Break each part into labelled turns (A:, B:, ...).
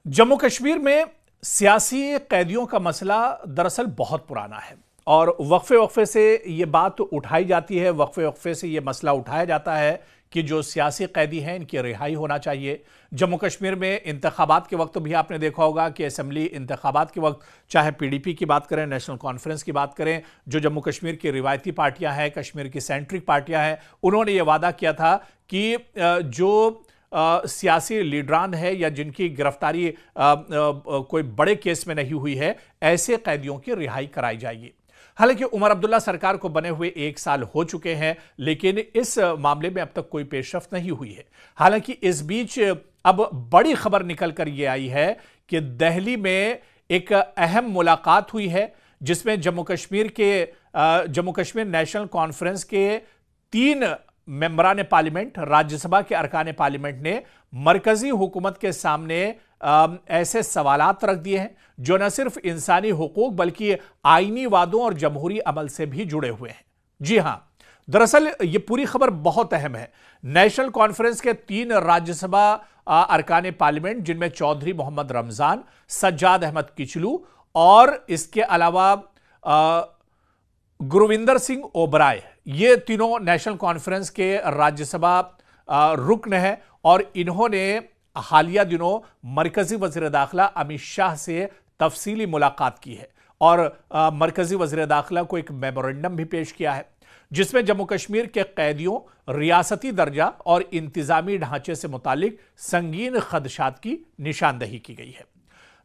A: जम्मू कश्मीर में सियासी कैदियों का मसला दरअसल बहुत पुराना है और वक्फे वक्फे से ये बात उठाई जाती है, वक्फे वक्फे से ये मसला उठाया जाता है कि जो सियासी कैदी हैं इनकी रिहाई होना चाहिए। जम्मू कश्मीर में इंतखाबात के वक्त भी आपने देखा होगा कि असेंबली इंतखाबात के वक्त चाहे पीडीपी की बात करें, नेशनल कॉन्फ्रेंस की बात करें, जो जम्मू कश्मीर की रिवायती पार्टियां हैं, कश्मीर की सेंट्रिक पार्टियां हैं, उन्होंने ये वादा किया था कि जो सियासी लीडरान है या जिनकी गिरफ्तारी कोई बड़े केस में नहीं हुई है, ऐसे कैदियों की रिहाई कराई जाएगी। हालांकि उमर अब्दुल्ला सरकार को बने हुए 1 साल हो चुके हैं, लेकिन इस मामले में अब तक कोई पेशरफ्त नहीं हुई है। हालांकि इस बीच अब बड़ी खबर निकल कर यह आई है कि दिल्ली में एक अहम मुलाकात हुई है, जिसमें जम्मू कश्मीर नेशनल कॉन्फ्रेंस के 3 मेंबरान पार्लियामेंट, राज्यसभा के अरकान पार्लियामेंट ने मरकजी हुकूमत के सामने ऐसे सवालात रख दिए हैं जो न सिर्फ इंसानी हुकूक बल्कि आईनी वादों और जमहूरी अमल से भी जुड़े हुए हैं। जी हां, दरअसल यह पूरी खबर बहुत अहम है। नेशनल कॉन्फ्रेंस के 3 राज्यसभा अरकान पार्लियामेंट, जिनमें चौधरी मोहम्मद रमजान, सज्जाद अहमद किचलू और इसके अलावा गुरविंदर सिंह ओबराय, ये तीनों नेशनल कॉन्फ्रेंस के राज्यसभा रुकन है और इन्होंने हालिया दिनों मरकजी वजीर दाखिला अमित शाह से तफसीली मुलाकात की है और मरकजी वजीर दाखिला को एक मेमोरेंडम भी पेश किया है, जिसमें जम्मू कश्मीर के कैदियों, रियासती दर्जा और इंतजामी ढांचे से मुतालिक संगीन खदशात की निशानदही की गई है।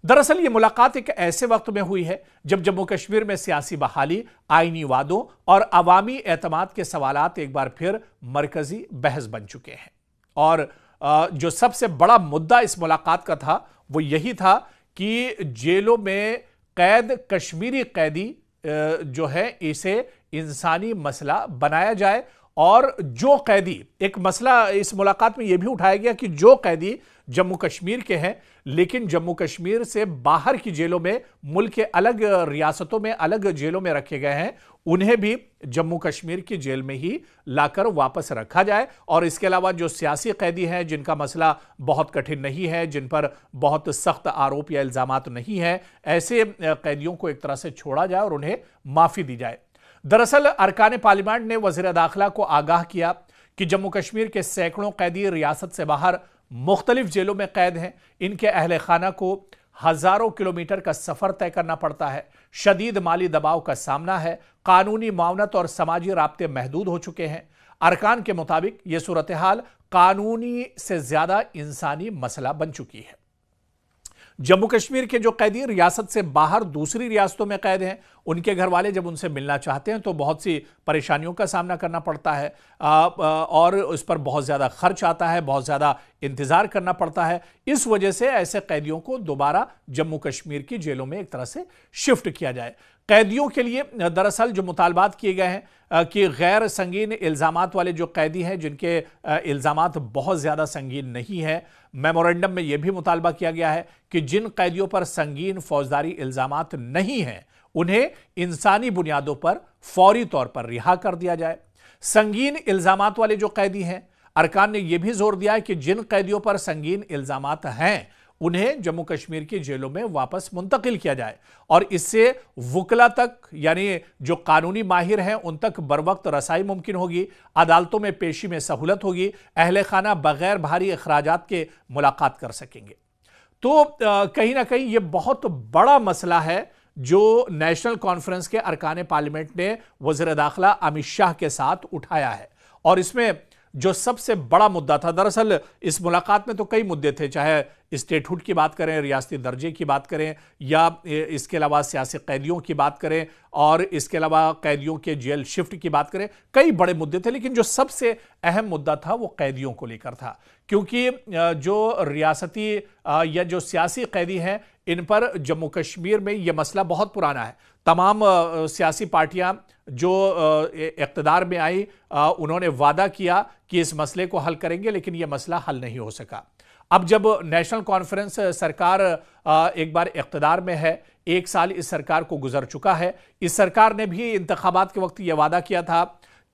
A: दरअसल ये मुलाकात एक ऐसे वक्त में हुई है जब जम्मू कश्मीर में सियासी बहाली, आईनी वादों और अवामी एतमाद के सवालात एक बार फिर मरकजी बहस बन चुके हैं। और जो सबसे बड़ा मुद्दा इस मुलाकात का था वो यही था कि जेलों में कैद कश्मीरी कैदी जो है इसे इंसानी मसला बनाया जाए और जो कैदी, एक मसला इस मुलाकात में यह भी उठाया गया कि जो कैदी जम्मू कश्मीर के हैं लेकिन जम्मू कश्मीर से बाहर की जेलों में, मुल्क के अलग रियासतों में, अलग जेलों में रखे गए हैं, उन्हें भी जम्मू कश्मीर की जेल में ही लाकर वापस रखा जाए। और इसके अलावा जो सियासी कैदी हैं जिनका मसला बहुत कठिन नहीं है, जिन पर बहुत सख्त आरोप या इल्जामात नहीं है, ऐसे कैदियों को एक तरह से छोड़ा जाए और उन्हें माफी दी जाए। दरअसल अरकान पार्लियामेंट ने वजीर दाखिला को आगाह किया कि जम्मू कश्मीर के सैकड़ों कैदी रियासत से बाहर मुख्तलिफ जेलों में कैद हैं। इनके अहले खाना को हजारों किलोमीटर का सफर तय करना पड़ता है, शदीद माली दबाव का सामना है, कानूनी मावनत और समाजी राब्ते महदूद हो चुके हैं। अरकान के मुताबिक यह सूरत हाल कानूनी से ज्यादा इंसानी मसला बन चुकी है। जम्मू कश्मीर के जो कैदी रियासत से बाहर दूसरी रियासतों में कैद हैं, उनके घर वाले जब उनसे मिलना चाहते हैं तो बहुत सी परेशानियों का सामना करना पड़ता है और उस पर बहुत ज़्यादा खर्च आता है, बहुत ज़्यादा इंतज़ार करना पड़ता है। इस वजह से ऐसे कैदियों को दोबारा जम्मू कश्मीर की जेलों में एक तरह से शिफ्ट किया जाए। कैदियों के लिए दरअसल जो मुतालबात किए गए हैं कि गैर संगीन इल्ज़ामात वाले जो कैदी हैं जिनके इल्ज़ामात बहुत ज़्यादा संगीन नहीं है, मेमोरेंडम में यह भी मुतालबा किया गया है कि जिन कैदियों पर संगीन फौजदारी इल्ज़ामात नहीं हैं उन्हें इंसानी बुनियादों पर फौरी तौर पर रिहा कर दिया जाए। संगीन इल्ज़ामात वाले जो कैदी हैं, अरकान ने यह भी जोर दिया है कि जिन कैदियों पर संगीन इल्ज़ामात हैं उन्हें जम्मू कश्मीर की जेलों में वापस मुंतकिल किया जाए और इससे वुकला तक, यानी जो कानूनी माहिर हैं, उन तक बरवक्त रसाई मुमकिन होगी, अदालतों में पेशी में सहूलत होगी, अहले खाना बगैर भारी अखराजात के मुलाकात कर सकेंगे। तो कहीं ना कहीं यह बहुत बड़ा मसला है जो नेशनल कॉन्फ्रेंस के अरकान पार्लियामेंट ने वज़ीर दाखिला अमित शाह के साथ उठाया है। और इसमें जो सबसे बड़ा मुद्दा था, दरअसल इस मुलाकात में तो कई मुद्दे थे, चाहे स्टेटहुड की बात करें, रियासती दर्जे की बात करें या इसके अलावा सियासी कैदियों की बात करें और इसके अलावा कैदियों के जेल शिफ्ट की बात करें, कई बड़े मुद्दे थे। लेकिन जो सबसे अहम मुद्दा था वो कैदियों को लेकर था, क्योंकि जो रियासती या जो सियासी कैदी हैं इन पर जम्मू कश्मीर में यह मसला बहुत पुराना है। तमाम सियासी पार्टियां जो इक़्तिदार में आई उन्होंने वादा किया कि इस मसले को हल करेंगे, लेकिन यह मसला हल नहीं हो सका। अब जब नेशनल कॉन्फ्रेंस सरकार एक बार इक़्तिदार में है, 1 साल इस सरकार को गुजर चुका है, इस सरकार ने भी इंतखाबात के वक्त यह वादा किया था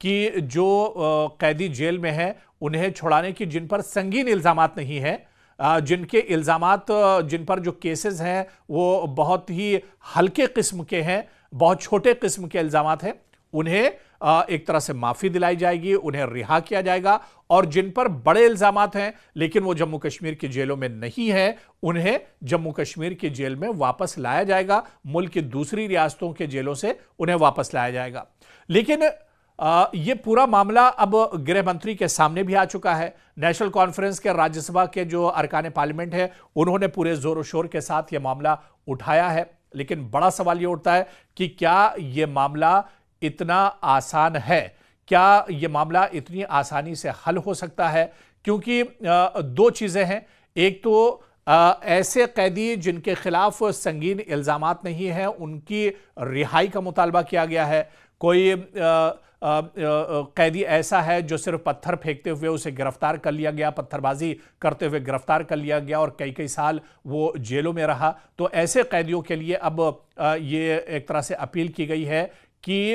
A: कि जो कैदी जेल में हैं उन्हें छुड़ाने की, जिन पर संगीन इल्जामात नहीं है, जिनके इल्जामात, जिन पर जो केसेस हैं वो बहुत ही हल्के किस्म के हैं, बहुत छोटे किस्म के इल्जामात हैं, उन्हें एक तरह से माफी दिलाई जाएगी, उन्हें रिहा किया जाएगा। और जिन पर बड़े इल्जामात हैं लेकिन वो जम्मू कश्मीर की जेलों में नहीं है, उन्हें जम्मू कश्मीर की जेल में वापस लाया जाएगा, मुल्क की दूसरी रियासतों के जेलों से उन्हें वापस लाया जाएगा। लेकिन ये पूरा मामला अब गृह मंत्री के सामने भी आ चुका है। नेशनल कॉन्फ्रेंस के राज्यसभा के जो अरकान पार्लियामेंट है, उन्होंने पूरे जोर शोर के साथ यह मामला उठाया है। लेकिन बड़ा सवाल यह उठता है कि क्या यह मामला इतना आसान है, क्या यह मामला इतनी आसानी से हल हो सकता है? क्योंकि दो चीजें हैं। एक तो ऐसे कैदी जिनके खिलाफ संगीन इल्जामात नहीं है, उनकी रिहाई का मुतालबा किया गया है। कोई कैदी ऐसा है जो सिर्फ पत्थर फेंकते हुए उसे गिरफ्तार कर लिया गया, पत्थरबाजी करते हुए गिरफ्तार कर लिया गया और कई कई साल वो जेलों में रहा। तो ऐसे कैदियों के लिए अब ये एक तरह से अपील की गई है कि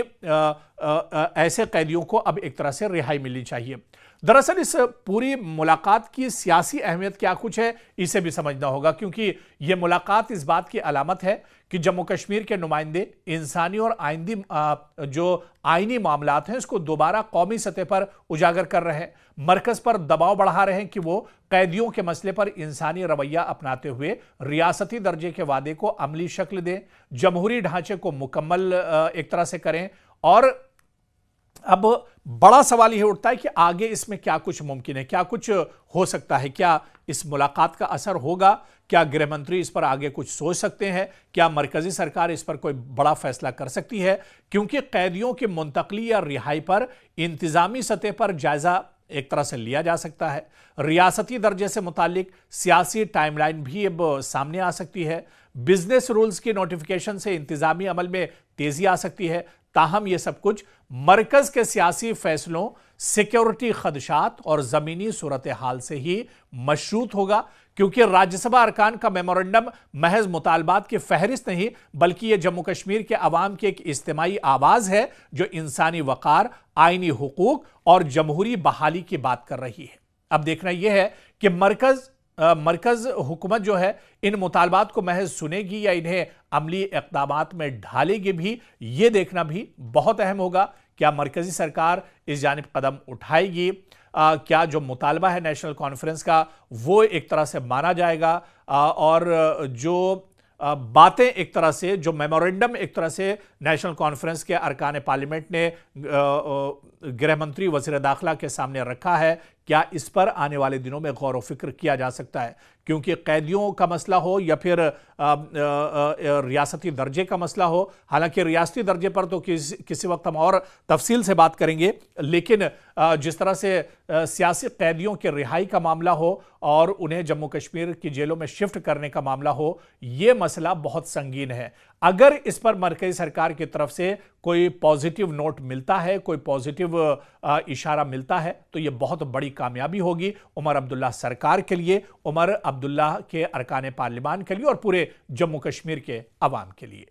A: ऐसे कैदियों को अब एक तरह से रिहाई मिलनी चाहिए। दरअसल इस पूरी मुलाकात की सियासी अहमियत क्या कुछ है, इसे भी समझना होगा, क्योंकि यह मुलाकात इस बात की अलामत है कि जम्मू कश्मीर के नुमाइंदे इंसानी और जो आईनी मामलात हैं इसको दोबारा कौमी सतह पर उजागर कर रहे हैं, मरकज पर दबाव बढ़ा रहे हैं कि वो कैदियों के मसले पर इंसानी रवैया अपनाते हुए रियासती दर्जे के वादे को अमली शक्ल दें, जमहूरी ढांचे को मुकम्मल एक तरह से करें। और अब बड़ा सवाल यह उठता है कि आगे इसमें क्या कुछ मुमकिन है, क्या कुछ हो सकता है, क्या इस मुलाकात का असर होगा, क्या गृह मंत्री इस पर आगे कुछ सोच सकते हैं, क्या मरकजी सरकार इस पर कोई बड़ा फैसला कर सकती है? क्योंकि कैदियों की मुंतकली या रिहाई पर इंतजामी सतह पर जायजा एक तरह से लिया जा सकता है। रियासती दर्जे से मुतालिक सियासी टाइमलाइन भी अब सामने आ सकती है। बिजनेस रूल्स की नोटिफिकेशन से इंतजामी अमल में तेजी आ सकती है। ताहम यह सब कुछ मरकज के सियासी फैसलों, सिक्योरिटी खदशात और जमीनी सूरत हाल से ही मशरूत होगा, क्योंकि राज्यसभा अरकान का मेमोरेंडम महज मुतालबात की फहरिस्त नहीं, बल्कि यह जम्मू कश्मीर के अवाम की एक इज्तिमाई आवाज है जो इंसानी वकार, आईनी हुकूक और जमहूरी बहाली की बात कर रही है। अब देखना यह है कि मरकज हुकूमत जो है इन मुतालबात को महज सुनेगी या इन्हें अमली इक़दामात में ढालेगी भी, यह देखना भी बहुत अहम होगा। क्या मरकजी सरकार इस जानिब कदम उठाएगी? क्या जो मुतालबा है नेशनल कॉन्फ्रेंस का वो एक तरह से माना जाएगा? और जो बातें एक तरह से, जो मेमोरेंडम एक तरह से नेशनल कॉन्फ्रेंस के अरकान पार्लियामेंट ने गृह मंत्री वज़ीर दाखिला के सामने रखा है, क्या इस पर आने वाले दिनों में गौर व फिक्र किया जा सकता है? क्योंकि कैदियों का मसला हो या फिर रियासती दर्जे का मसला हो, हालांकि रियासती दर्जे पर तो किसी वक्त हम और तफसील से बात करेंगे, लेकिन जिस तरह से सियासी कैदियों के रिहाई का मामला हो और उन्हें जम्मू कश्मीर की जेलों में शिफ्ट करने का मामला हो, यह मसला बहुत संगीन है। अगर इस पर मरकजी सरकार की तरफ से कोई पॉजिटिव नोट मिलता है, कोई पॉजिटिव इशारा मिलता है, तो यह बहुत बड़ी कामयाबी होगी उमर अब्दुल्ला सरकार के लिए, उमर अब्दुल्ला के अरकान पार्लिमान के लिए और पूरे जम्मू कश्मीर के अवाम के लिए।